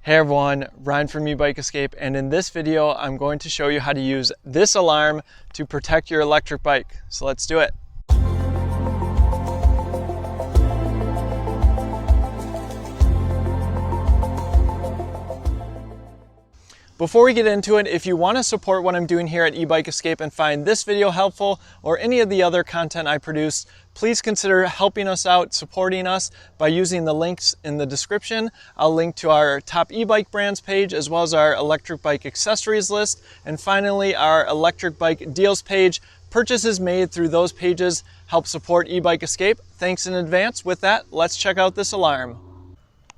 Hey everyone, Ryan from Ebike, and in this video I'm going to show you how to use this alarm to protect your electric bike. So let's do it. Before we get into it, if you want to support what I'm doing here at Ebike and find this video helpful or any of the other content I produce, please consider helping us out, supporting us by using the links in the description. I'll link to our top e-bike brands page as well as our electric bike accessories list, and finally our electric bike deals page. Purchases made through those pages help support Ebike. Thanks in advance. With that, let's check out this alarm.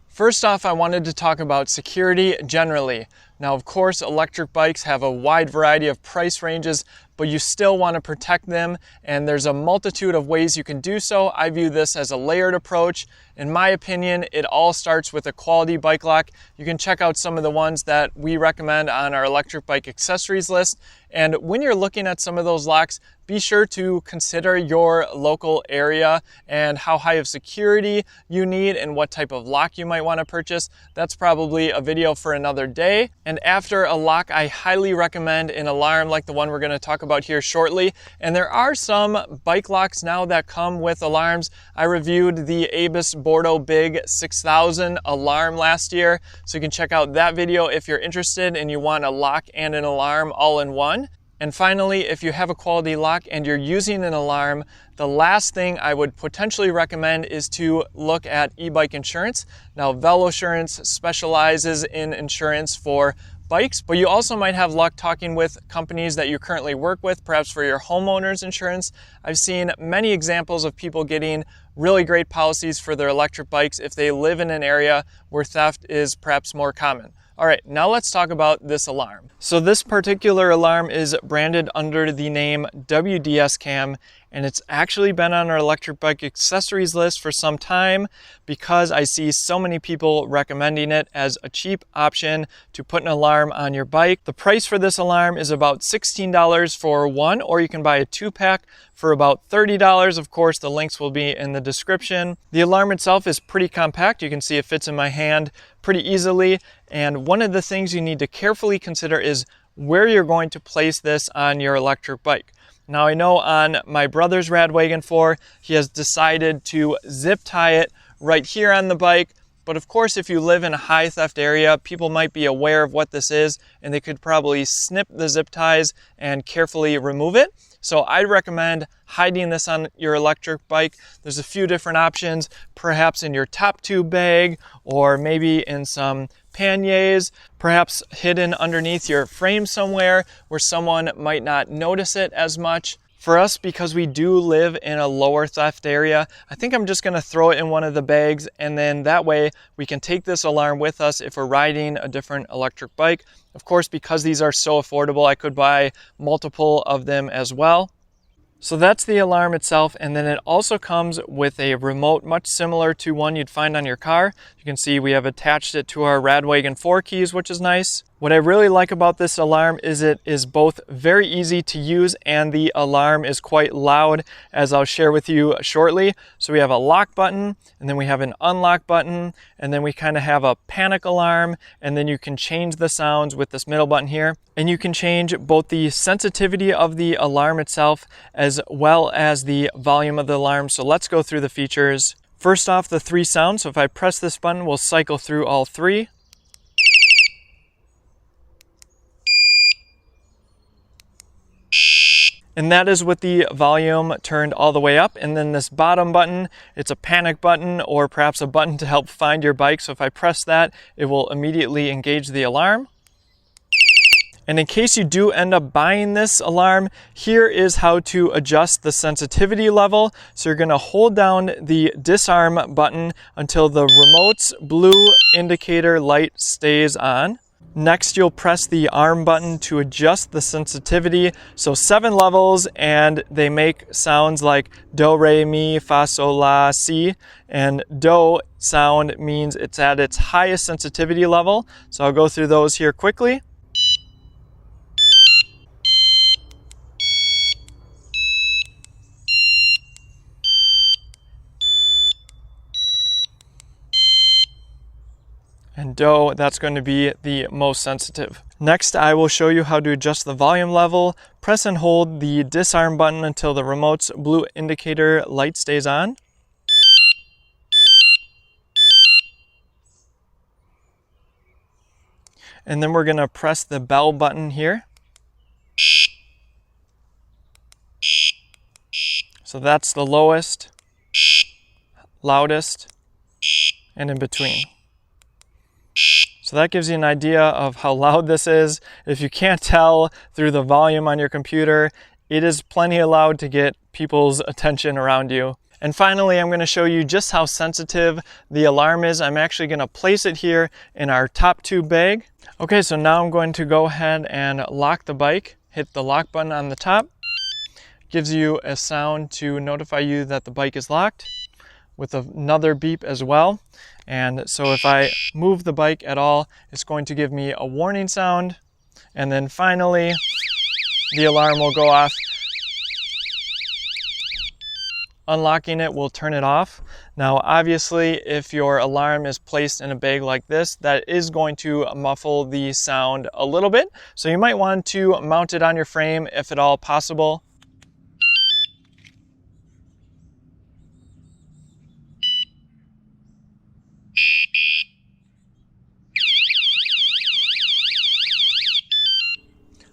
First off, I wanted to talk about security generally. Now, of course, electric bikes have a wide variety of price ranges, but you still want to protect them, and there's a multitude of ways you can do so. I view this as a layered approach. In my opinion, it all starts with a quality bike lock. You can check out some of the ones that we recommend on our electric bike accessories list. And when you're looking at some of those locks, be sure to consider your local area and how high of security you need and what type of lock you might want to purchase. That's probably a video for another day. And after a lock, I highly recommend an alarm like the one we're going to talk about here shortly. And there are some bike locks now that come with alarms. I reviewed the Ebikes Bordeaux Big 6000 alarm last year, so you can check out that video if you're interested and you want a lock and an alarm all in one. And finally, if you have a quality lock and you're using an alarm, the last thing I would potentially recommend is to look at e-bike insurance. Now, Velosurance specializes in insurance for bikes, but you also might have luck talking with companies that you currently work with, perhaps for your homeowner's insurance. I've seen many examples of people getting really great policies for their electric bikes if they live in an area where theft is perhaps more common. All right, now let's talk about this alarm. So this particular alarm is branded under the name Wsdcam, and it's actually been on our electric bike accessories list for some time because I see so many people recommending it as a cheap option to put an alarm on your bike. The price for this alarm is about $16 for one, or you can buy a 2-pack for about $30. Of course, the links will be in the description. The alarm itself is pretty compact. You can see it fits in my hand pretty easily. And one of the things you need to carefully consider is where you're going to place this on your electric bike. Now, I know on my brother's Radwagon 4, he has decided to zip tie it right here on the bike. But of course, if you live in a high theft area, people might be aware of what this is, and they could probably snip the zip ties and carefully remove it. So I'd recommend hiding this on your electric bike. There's a few different options, perhaps in your top tube bag, or maybe in some panniers, perhaps hidden underneath your frame somewhere where someone might not notice it as much. For us, because we do live in a lower theft area, I think I'm just going to throw it in one of the bags, and then that way we can take this alarm with us if we're riding a different electric bike. Of course, because these are so affordable, I could buy multiple of them as well. So that's the alarm itself, and then it also comes with a remote much similar to one you'd find on your car. You can see we have attached it to our Radwagon 4 keys, which is nice. What I really like about this alarm is it is both very easy to use and the alarm is quite loud, as I'll share with you shortly. So we have a lock button, and then we have an unlock button, and then we kind of have a panic alarm, and then you can change the sounds with this middle button here. And you can change both the sensitivity of the alarm itself as well as the volume of the alarm. So let's go through the features. First off, the 3 sounds. So if I press this button, we'll cycle through all 3. And that is with the volume turned all the way up. And then this bottom button, it's a panic button or perhaps a button to help find your bike. So if I press that, it will immediately engage the alarm. And in case you do end up buying this alarm, here is how to adjust the sensitivity level. So you're going to hold down the disarm button until the remote's blue indicator light stays on. Next, you'll press the arm button to adjust the sensitivity. So 7 levels, and they make sounds like do, re, mi, fa, sol, la, si. And do sound means it's at its highest sensitivity level. So I'll go through those here quickly. dough, that's going to be the most sensitive. Next, I will show you how to adjust the volume level. Press and hold the disarm button until the remote's blue indicator light stays on. And then we're going to press the bell button here. So that's the lowest, loudest, and in between. So that gives you an idea of how loud this is. If you can't tell through the volume on your computer, it is plenty loud to get people's attention around you. And finally, I'm going to show you just how sensitive the alarm is. I'm actually going to place it here in our top tube bag. Okay, so now I'm going to go ahead and lock the bike. Hit the lock button on the top. Gives you a sound to notify you that the bike is locked, with another beep as well. And so if I move the bike at all, it's going to give me a warning sound. And then finally, the alarm will go off. Unlocking it will turn it off. Now, obviously, if your alarm is placed in a bag like this, that is going to muffle the sound a little bit. So you might want to mount it on your frame if at all possible.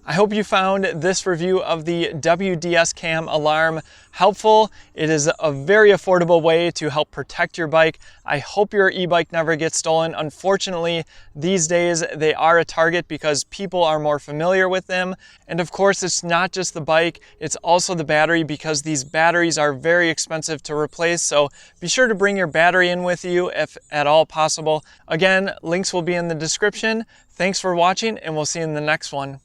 I hope you found this review of the Wsdcam alarm helpful. It is a very affordable way to help protect your bike. I hope your e-bike never gets stolen. Unfortunately, these days they are a target because people are more familiar with them. And of course, it's not just the bike, it's also the battery, because these batteries are very expensive to replace. So be sure to bring your battery in with you if at all possible. Again, links will be in the description. Thanks for watching, and we'll see you in the next one.